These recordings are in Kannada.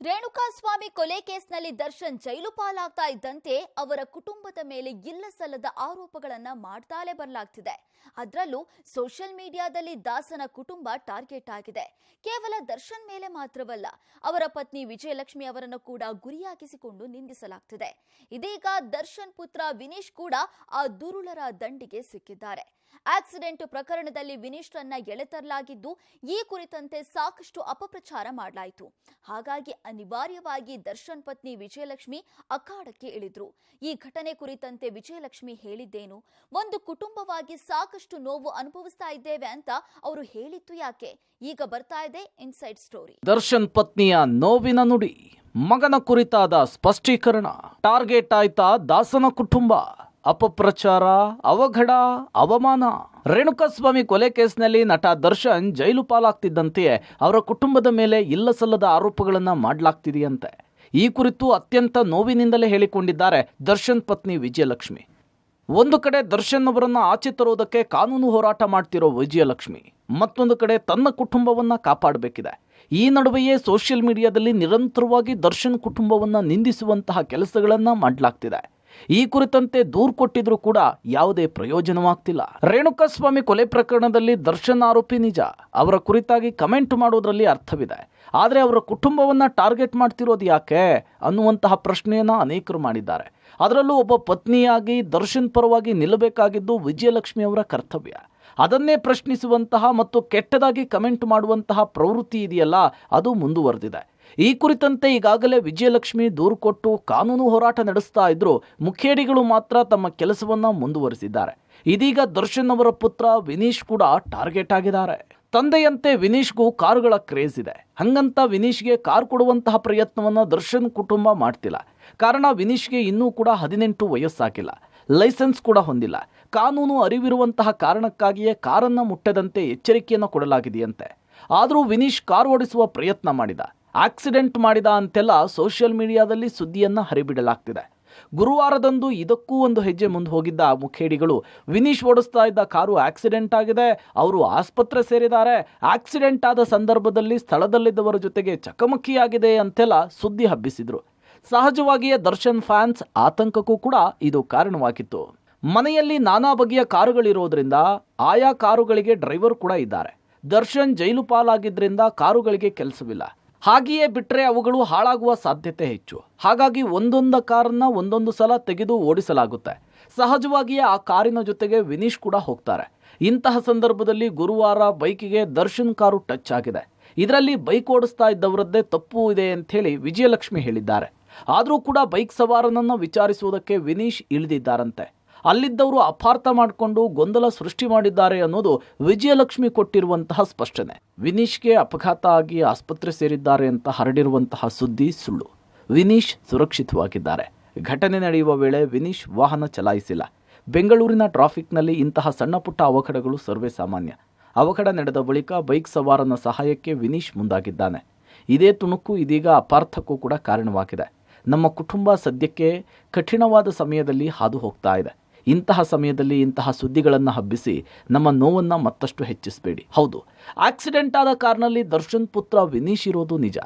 ರೇಣುಕಾಸ್ವಾಮಿ ಕೊಲೆ ಕೇಸ್ನಲ್ಲಿ ದರ್ಶನ್ ಜೈಲು ಪಾಲಾಗ್ತಾ ಇದ್ದಂತೆ ಅವರ ಕುಟುಂಬದ ಮೇಲೆ ಇಲ್ಲಸಲ್ಲದ ಆರೋಪಗಳನ್ನ ಮಾಡ್ತಾಲೇ ಬರಲಾಗ್ತಿದೆ. ಅದರಲ್ಲೂ ಸೋಷಿಯಲ್ ಮೀಡಿಯಾದಲ್ಲಿ ದಾಸನ ಕುಟುಂಬ ಟಾರ್ಗೆಟ್ ಆಗಿದೆ. ಕೇವಲ ದರ್ಶನ್ ಮೇಲೆ ಮಾತ್ರವಲ್ಲ, ಅವರ ಪತ್ನಿ ವಿಜಯಲಕ್ಷ್ಮಿ ಅವರನ್ನು ಕೂಡ ಗುರಿಯಾಗಿಸಿಕೊಂಡು ನಿಂದಿಸಲಾಗ್ತಿದೆ. ಇದೀಗ ದರ್ಶನ್ ಪುತ್ರ ವಿನೀಶ್ ಕೂಡ ಆ ದುರುಳರ ದಂಡಿಗೆ ಸಿಕ್ಕಿದ್ದಾರೆ. ಆಕ್ಸಿಡೆಂಟ್ ಪ್ರಕರಣದಲ್ಲಿ ವಿನೀಶ್ರನ್ನ ಎಳೆತರಲಾಗಿದ್ದು, ಈ ಕುರಿತಂತೆ ಸಾಕಷ್ಟು ಅಪಪ್ರಚಾರ ಮಾಡಲಾಯಿತು. ಹಾಗಾಗಿ ಅನಿವಾರ್ಯವಾಗಿ ದರ್ಶನ್ ಪತ್ನಿ ವಿಜಯಲಕ್ಷ್ಮಿ ಅಖಾಡಕ್ಕೆ ಇಳಿದ್ರು. ಈ ಘಟನೆ ಕುರಿತಂತೆ ವಿಜಯಲಕ್ಷ್ಮಿ ಹೇಳಿದ್ದೇನು, ಒಂದು ಕುಟುಂಬವಾಗಿ ಸಾಕಷ್ಟು ನೋವು ಅನುಭವಿಸ್ತಾ ಇದ್ದೇವೆ ಅಂತ ಅವರು ಹೇಳಿದ್ದು ಯಾಕೆ? ಈಗ ಬರ್ತಾ ಇದೆ ಇನ್ಸೈಡ್ ಸ್ಟೋರಿ. ದರ್ಶನ್ ಪತ್ನಿಯ ನೋವಿನ ನುಡಿ, ಮಗನ ಕುರಿತಾದ ಸ್ಪಷ್ಟೀಕರಣ, ಟಾರ್ಗೆಟ್ ಆಯ್ತಾ ದಾಸನ ಕುಟುಂಬ, ಅಪಪ್ರಚಾರ, ಅವಘಡ, ಅವಮಾನ. ರೇಣುಕಾಸ್ವಾಮಿ ಕೊಲೆ ಕೇಸ್ನಲ್ಲಿ ನಟ ದರ್ಶನ್ ಜೈಲು ಪಾಲಾಗ್ತಿದ್ದಂತೆಯೇ ಅವರ ಕುಟುಂಬದ ಮೇಲೆ ಇಲ್ಲಸಲ್ಲದ ಆರೋಪಗಳನ್ನು ಮಾಡಲಾಗ್ತಿದೆಯಂತೆ. ಈ ಕುರಿತು ಅತ್ಯಂತ ನೋವಿನಿಂದಲೇ ಹೇಳಿಕೊಂಡಿದ್ದಾರೆ ದರ್ಶನ್ ಪತ್ನಿ ವಿಜಯಲಕ್ಷ್ಮಿ. ಒಂದು ಕಡೆ ದರ್ಶನ್ ಅವರನ್ನು ಆಚೆ ತರೋದಕ್ಕೆ ಕಾನೂನು ಹೋರಾಟ ಮಾಡ್ತಿರೋ ವಿಜಯಲಕ್ಷ್ಮಿ, ಮತ್ತೊಂದು ಕಡೆ ತನ್ನ ಕುಟುಂಬವನ್ನ ಕಾಪಾಡಬೇಕಿದೆ. ಈ ನಡುವೆಯೇ ಸೋಷಿಯಲ್ ಮೀಡಿಯಾದಲ್ಲಿ ನಿರಂತರವಾಗಿ ದರ್ಶನ್ ಕುಟುಂಬವನ್ನ ನಿಂದಿಸುವಂತಹ ಕೆಲಸಗಳನ್ನ ಮಾಡಲಾಗ್ತಿದೆ. ಈ ಕುರಿತಂತೆ ದೂರು ಕೊಟ್ಟಿದ್ರೂ ಕೂಡ ಯಾವುದೇ ಪ್ರಯೋಜನವಾಗ್ತಿಲ್ಲ. ರೇಣುಕಾಸ್ವಾಮಿ ಕೊಲೆ ಪ್ರಕರಣದಲ್ಲಿ ದರ್ಶನ್ ಆರೋಪಿ ನಿಜ, ಅವರ ಕುರಿತಾಗಿ ಕಮೆಂಟ್ ಮಾಡೋದ್ರಲ್ಲಿ ಅರ್ಥವಿದೆ. ಆದರೆ ಅವರ ಕುಟುಂಬವನ್ನ ಟಾರ್ಗೆಟ್ ಮಾಡ್ತಿರೋದು ಯಾಕೆ ಅನ್ನುವಂತಹ ಪ್ರಶ್ನೆಯನ್ನ ಅನೇಕರು ಮಾಡಿದ್ದಾರೆ. ಅದರಲ್ಲೂ ಒಬ್ಬ ಪತ್ನಿಯಾಗಿ ದರ್ಶನ್ ಪರವಾಗಿ ನಿಲ್ಲಬೇಕಾಗಿದ್ದು ವಿಜಯಲಕ್ಷ್ಮಿ ಅವರ ಕರ್ತವ್ಯ. ಅದನ್ನೇ ಪ್ರಶ್ನಿಸುವಂತಹ ಮತ್ತು ಕೆಟ್ಟದಾಗಿ ಕಮೆಂಟ್ ಮಾಡುವಂತಹ ಪ್ರವೃತ್ತಿ ಇದೆಯಲ್ಲ, ಅದು ಮುಂದುವರೆದಿದೆ. ಈ ಕುರಿತಂತೆ ಈಗಾಗಲೇ ವಿಜಯಲಕ್ಷ್ಮಿ ದೂರು ಕೊಟ್ಟು ಕಾನೂನು ಹೋರಾಟ ನಡೆಸ್ತಾ ಇದ್ರು. ಮುಖೇಡಿಗಳು ಮಾತ್ರ ತಮ್ಮ ಕೆಲಸವನ್ನ ಮುಂದುವರಿಸಿದ್ದಾರೆ. ಇದೀಗ ದರ್ಶನ್ ಅವರ ಪುತ್ರ ವಿನೀಶ್ ಕೂಡ ಟಾರ್ಗೆಟ್ ಆಗಿದ್ದಾರೆ. ತಂದೆಯಂತೆ ವಿನೀಶ್ಗೂ ಕಾರುಗಳ ಕ್ರೇಜ್ ಇದೆ. ಹಂಗಂತ ವಿನೀಶ್ಗೆ ಕಾರ್ ಕೊಡುವಂತಹ ಪ್ರಯತ್ನವನ್ನ ದರ್ಶನ್ ಕುಟುಂಬ ಮಾಡ್ತಿಲ್ಲ. ಕಾರಣ ವಿನೀಶ್ಗೆ ಇನ್ನೂ ಕೂಡ 18 ವಯಸ್ಸಾಗಿಲ್ಲ, ಲೈಸೆನ್ಸ್ ಕೂಡ ಹೊಂದಿಲ್ಲ. ಕಾನೂನು ಅರಿವಿರುವಂತಹ ಕಾರಣಕ್ಕಾಗಿಯೇ ಕಾರನ್ನ ಮುಟ್ಟದಂತೆ ಎಚ್ಚರಿಕೆಯನ್ನು ಕೊಡಲಾಗಿದೆಯಂತೆ. ಆದರೂ ವಿನೀಶ್ ಕಾರ್ ಓಡಿಸುವ ಪ್ರಯತ್ನ ಮಾಡಿದ, ಆಕ್ಸಿಡೆಂಟ್ ಮಾಡಿದ ಅಂತೆಲ್ಲ ಸೋಷಿಯಲ್ ಮೀಡಿಯಾದಲ್ಲಿ ಸುದ್ದಿಯನ್ನ ಹರಿಬಿಡಲಾಗ್ತಿದೆ. ಗುರುವಾರದಂದು ಇದಕ್ಕೂ ಒಂದು ಹೆಜ್ಜೆ ಮುಂದೆ ಹೋಗಿದ್ದ ಮುಖೇಡಿಗಳು ವಿನೀಶ್ ಓಡಿಸ್ತಾ ಇದ್ದ ಕಾರು ಆಕ್ಸಿಡೆಂಟ್ ಆಗಿದೆ, ಅವರು ಆಸ್ಪತ್ರೆ ಸೇರಿದ್ದಾರೆ, ಆಕ್ಸಿಡೆಂಟ್ ಆದ ಸಂದರ್ಭದಲ್ಲಿ ಸ್ಥಳದಲ್ಲಿದ್ದವರ ಜೊತೆಗೆ ಚಕಮಕಿಯಾಗಿದೆ ಅಂತೆಲ್ಲ ಸುದ್ದಿ ಹಬ್ಬಿಸಿದ್ರು. ಸಹಜವಾಗಿಯೇ ದರ್ಶನ್ ಫ್ಯಾನ್ಸ್ ಆತಂಕಕ್ಕೂ ಕೂಡ ಇದು ಕಾರಣವಾಗಿತ್ತು. ಮನೆಯಲ್ಲಿ ನಾನಾ ಬಗೆಯ ಕಾರುಗಳಿರೋದ್ರಿಂದ ಆಯಾ ಕಾರುಗಳಿಗೆ ಡ್ರೈವರ್ ಕೂಡ ಇದ್ದಾರೆ. ದರ್ಶನ್ ಜೈಲು ಪಾಲಾಗಿದ್ರಿಂದ ಕಾರುಗಳಿಗೆ ಕೆಲಸವಿಲ್ಲ. ಹಾಗೆಯೇ ಬಿಟ್ಟರೆ ಅವುಗಳು ಹಾಳಾಗುವ ಸಾಧ್ಯತೆ ಹೆಚ್ಚು. ಹಾಗಾಗಿ ಒಂದೊಂದು ಕಾರನ್ನ ಒಂದೊಂದು ಸಲ ತೆಗೆದು ಓಡಿಸಲಾಗುತ್ತೆ. ಸಹಜವಾಗಿಯೇ ಆ ಕಾರಿನ ಜೊತೆಗೆ ವಿನೀಶ್ ಕೂಡ ಹೋಗ್ತಾರೆ. ಇಂತಹ ಸಂದರ್ಭದಲ್ಲಿ ಗುರುವಾರ ಬೈಕಿಗೆ ದರ್ಶನ್ ಕಾರು ಟಚ್ ಆಗಿದೆ. ಇದರಲ್ಲಿ ಬೈಕ್ ಓಡಿಸ್ತಾ ಇದ್ದವರದ್ದೇ ತಪ್ಪು ಇದೆ ಅಂತ ಹೇಳಿ ವಿಜಯಲಕ್ಷ್ಮಿ ಹೇಳಿದ್ದಾರೆ. ಆದರೂ ಕೂಡ ಬೈಕ್ ಸವಾರನನ್ನ ವಿಚಾರಿಸುವುದಕ್ಕೆ ವಿನೀಶ್ ಇಳಿದಿದ್ದಾರಂತೆ. ಅಲ್ಲಿದ್ದವರು ಅಪಾರ್ಥ ಮಾಡಿಕೊಂಡು ಗೊಂದಲ ಸೃಷ್ಟಿ ಮಾಡಿದ್ದಾರೆ ಅನ್ನೋದು ವಿಜಯಲಕ್ಷ್ಮಿ ಕೊಟ್ಟಿರುವಂತಹ ಸ್ಪಷ್ಟನೆ. ವಿನೀಶ್ಗೆ ಅಪಘಾತ ಆಗಿ ಆಸ್ಪತ್ರೆ ಸೇರಿದ್ದಾರೆ ಅಂತ ಹರಡಿರುವಂತಹ ಸುದ್ದಿ ಸುಳ್ಳು. ವಿನೀಶ್ ಸುರಕ್ಷಿತವಾಗಿದ್ದಾರೆ. ಘಟನೆ ನಡೆಯುವ ವೇಳೆ ವಿನೀಶ್ ವಾಹನ ಚಲಾಯಿಸಿಲ್ಲ. ಬೆಂಗಳೂರಿನ ಟ್ರಾಫಿಕ್ನಲ್ಲಿ ಇಂತಹ ಸಣ್ಣ ಪುಟ್ಟ ಅವಘಡಗಳು ಸರ್ವೇ ಸಾಮಾನ್ಯ. ಅವಘಡ ನಡೆದ ಬಳಿಕ ಬೈಕ್ ಸವಾರನ ಸಹಾಯಕ್ಕೆ ವಿನೀಶ್ ಮುಂದಾಗಿದ್ದಾನೆ. ಇದೇ ತುಣುಕು ಇದೀಗ ಅಪಾರ್ಥಕ್ಕೂ ಕೂಡ ಕಾರಣವಾಗಿದೆ. ನಮ್ಮ ಕುಟುಂಬ ಸದ್ಯಕ್ಕೆ ಕಠಿಣವಾದ ಸಮಯದಲ್ಲಿ ಹಾದು ಹೋಗ್ತಾ ಇದೆ. ಇಂತಹ ಸಮಯದಲ್ಲಿ ಇಂತಹ ಸುದ್ದಿಗಳನ್ನು ಹಬ್ಬಿಸಿ ನಮ್ಮ ನೋವನ್ನು ಮತ್ತಷ್ಟು ಹೆಚ್ಚಿಸಬೇಡಿ. ಹೌದು, ಆಕ್ಸಿಡೆಂಟ್ ಆದ ಕಾರ್ನಲ್ಲಿ ದರ್ಶನ್ ಪುತ್ರ ವಿನೀಶ್ ಇರೋದು ನಿಜ.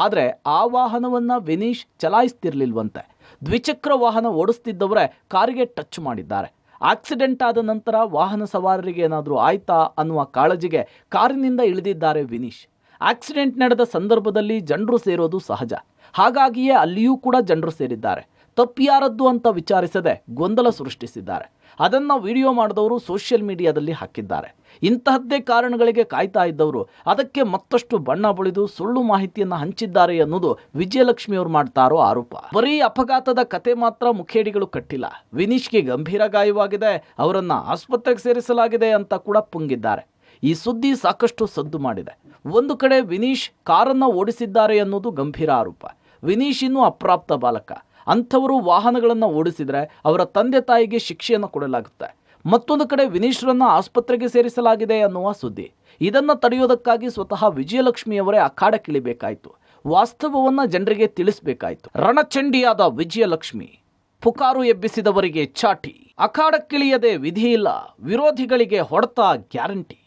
ಆದರೆ ಆ ವಾಹನವನ್ನು ವಿನೀಶ್ ಚಲಾಯಿಸ್ತಿರ್ಲಿಲ್ವಂತೆ. ದ್ವಿಚಕ್ರ ವಾಹನ ಓಡಿಸ್ತಿದ್ದವರೇ ಕಾರಿಗೆ ಟಚ್ ಮಾಡಿದ್ದಾರೆ. ಆಕ್ಸಿಡೆಂಟ್ ಆದ ನಂತರ ವಾಹನ ಸವಾರರಿಗೆ ಏನಾದರೂ ಆಯ್ತಾ ಅನ್ನುವ ಕಾಳಜಿಗೆ ಕಾರಿನಿಂದ ಇಳಿದಿದ್ದಾರೆ ವಿನೀಶ್. ಆಕ್ಸಿಡೆಂಟ್ ನಡೆದ ಸಂದರ್ಭದಲ್ಲಿ ಜನರು ಸೇರೋದು ಸಹಜ. ಹಾಗಾಗಿಯೇ ಅಲ್ಲಿಯೂ ಕೂಡ ಜನರು ಸೇರಿದ್ದಾರೆ. ತಪ್ಪ್ಯಾರದ್ದು ಅಂತ ವಿಚಾರಿಸದೆ ಗೊಂದಲ ಸೃಷ್ಟಿಸಿದ್ದಾರೆ. ಅದನ್ನ ವಿಡಿಯೋ ಮಾಡಿದವರು ಸೋಷಿಯಲ್ ಮೀಡಿಯಾದಲ್ಲಿ ಹಾಕಿದ್ದಾರೆ. ಇಂತಹದ್ದೇ ಕಾರಣಗಳಿಗೆ ಕಾಯ್ತಾ ಇದ್ದವರು ಅದಕ್ಕೆ ಮತ್ತಷ್ಟು ಬಣ್ಣ ಬಳಿದು ಸುಳ್ಳು ಮಾಹಿತಿಯನ್ನು ಹಂಚಿದ್ದಾರೆ ಅನ್ನೋದು ವಿಜಯಲಕ್ಷ್ಮಿ ಅವರು ಮಾಡ್ತಾರೋ ಆರೋಪ. ಬರೀ ಅಪಘಾತದ ಕತೆ ಮಾತ್ರ ಮುಖೇಡಿಗಳು ಕಟ್ಟಿಲ್ಲ. ವಿನೀಶ್ಗೆ ಗಂಭೀರ ಗಾಯವಾಗಿದೆ, ಅವರನ್ನ ಆಸ್ಪತ್ರೆಗೆ ಸೇರಿಸಲಾಗಿದೆ ಅಂತ ಕೂಡ ಪುಂಗಿದ್ದಾರೆ. ಈ ಸುದ್ದಿ ಸಾಕಷ್ಟು ಸದ್ದು ಮಾಡಿದೆ. ಒಂದು ಕಡೆ ವಿನೀಶ್ ಕಾರನ್ನ ಓಡಿಸಿದ್ದಾರೆ ಅನ್ನೋದು ಗಂಭೀರ ಆರೋಪ. ವಿನೀಶ್ ಇನ್ನೂ ಅಪ್ರಾಪ್ತ ಬಾಲಕ. ಅಂಥವರು ವಾಹನಗಳನ್ನು ಓಡಿಸಿದರೆ ಅವರ ತಂದೆ ತಾಯಿಗೆ ಶಿಕ್ಷೆಯನ್ನು ಕೊಡಲಾಗುತ್ತೆ. ಮತ್ತೊಂದು ಕಡೆ ವಿನೀಶ್ರನ್ನ ಆಸ್ಪತ್ರೆಗೆ ಸೇರಿಸಲಾಗಿದೆ ಅನ್ನುವ ಸುದ್ದಿ. ಇದನ್ನು ತಡೆಯೋದಕ್ಕಾಗಿ ಸ್ವತಃ ವಿಜಯಲಕ್ಷ್ಮಿಯವರೇ ಅಖಾಡಕ್ಕಿಳಿಬೇಕಾಯಿತು. ವಾಸ್ತವವನ್ನು ಜನರಿಗೆ ತಿಳಿಸಬೇಕಾಯಿತು. ರಣಚಂಡಿಯಾದ ವಿಜಯಲಕ್ಷ್ಮಿ ಪುಕಾರು ಎಬ್ಬಿಸಿದವರಿಗೆ ಚಾಟಿ. ಅಖಾಡಕ್ಕಿಳಿಯದೆ ವಿಧಿಯಿಲ್ಲ, ವಿರೋಧಿಗಳಿಗೆ ಹೊಡೆತ ಗ್ಯಾರಂಟಿ.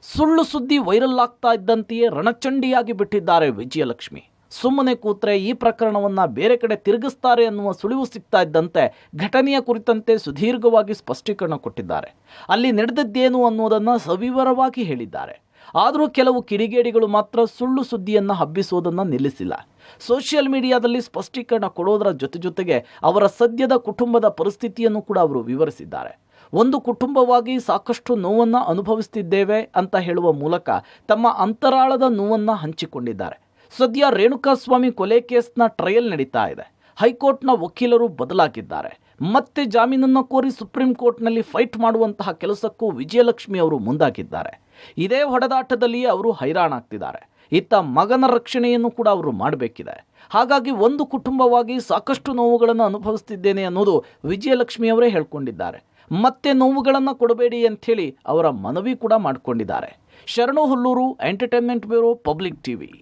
ಸುಳ್ಳು ಸುದ್ದಿ ವೈರಲ್ ಆಗ್ತಾ ಇದ್ದಂತೆಯೇ ರಣಚಂಡಿಯಾಗಿ ಬಿಟ್ಟಿದ್ದಾರೆ ವಿಜಯಲಕ್ಷ್ಮಿ. ಸುಮ್ಮನೆ ಕೂತ್ರೆ ಈ ಪ್ರಕರಣವನ್ನ ಬೇರೆ ಕಡೆ ತಿರುಗಿಸ್ತಾರೆ ಅನ್ನುವ ಸುಳಿವು ಸಿಗ್ತಾ ಇದ್ದಂತೆ ಘಟನೆಯ ಕುರಿತಂತೆ ಸುದೀರ್ಘವಾಗಿ ಸ್ಪಷ್ಟೀಕರಣ ಕೊಟ್ಟಿದ್ದಾರೆ. ಅಲ್ಲಿ ನಡೆದದ್ದೇನು ಅನ್ನೋದನ್ನ ಸವಿವರವಾಗಿ ಹೇಳಿದ್ದಾರೆ. ಆದರೂ ಕೆಲವು ಕಿಡಿಗೇಡಿಗಳು ಮಾತ್ರ ಸುಳ್ಳು ಸುದ್ದಿಯನ್ನು ಹಬ್ಬಿಸುವುದನ್ನು ನಿಲ್ಲಿಸಿಲ್ಲ. ಸೋಷಿಯಲ್ ಮೀಡಿಯಾದಲ್ಲಿ ಸ್ಪಷ್ಟೀಕರಣ ಕೊಡೋದರ ಜೊತೆಗೆ ಅವರ ಸದ್ಯದ ಕುಟುಂಬದ ಪರಿಸ್ಥಿತಿಯನ್ನು ಕೂಡ ಅವರು ವಿವರಿಸಿದ್ದಾರೆ. ಒಂದು ಕುಟುಂಬವಾಗಿ ಸಾಕಷ್ಟು ನೋವನ್ನು ಅನುಭವಿಸುತ್ತಿದ್ದೇವೆ ಅಂತ ಹೇಳುವ ಮೂಲಕ ತಮ್ಮ ಅಂತರಾಳದ ನೋವನ್ನು ಹಂಚಿಕೊಂಡಿದ್ದಾರೆ. ಸದ್ಯ ರೇಣುಕಾಸ್ವಾಮಿ ಕೊಲೆ ಕೇಸ್ನ ಟ್ರಯಲ್ ನಡೀತಾ ಇದೆ. ಹೈಕೋರ್ಟ್ನ ವಕೀಲರು ಬದಲಾಗಿದ್ದಾರೆ. ಮತ್ತೆ ಜಾಮೀನನ್ನು ಕೋರಿ ಸುಪ್ರೀಂ ಕೋರ್ಟ್ನಲ್ಲಿ ಫೈಟ್ ಮಾಡುವಂತಹ ಕೆಲಸಕ್ಕೂ ವಿಜಯಲಕ್ಷ್ಮಿ ಅವರು ಮುಂದಾಗಿದ್ದಾರೆ. ಇದೇ ಹೊಡೆದಾಟದಲ್ಲಿ ಅವರು ಹೈರಾಣಾಗ್ತಿದ್ದಾರೆ. ಇತ್ತ ಮಗನ ರಕ್ಷಣೆಯನ್ನು ಕೂಡ ಅವರು ಮಾಡಬೇಕಿದೆ. ಹಾಗಾಗಿ ಒಂದು ಕುಟುಂಬವಾಗಿ ಸಾಕಷ್ಟು ನೋವುಗಳನ್ನು ಅನುಭವಿಸುತ್ತಿದ್ದೇನೆ ಅನ್ನೋದು ವಿಜಯಲಕ್ಷ್ಮಿ ಅವರೇ ಹೇಳ್ಕೊಂಡಿದ್ದಾರೆ. ಮತ್ತೆ ನೋವುಗಳನ್ನು ಕೊಡಬೇಡಿ ಅಂಥೇಳಿ ಅವರ ಮನವಿ ಕೂಡ ಮಾಡಿಕೊಂಡಿದ್ದಾರೆ. ಶರಣು Hulluru, entertainment bureau, public TV.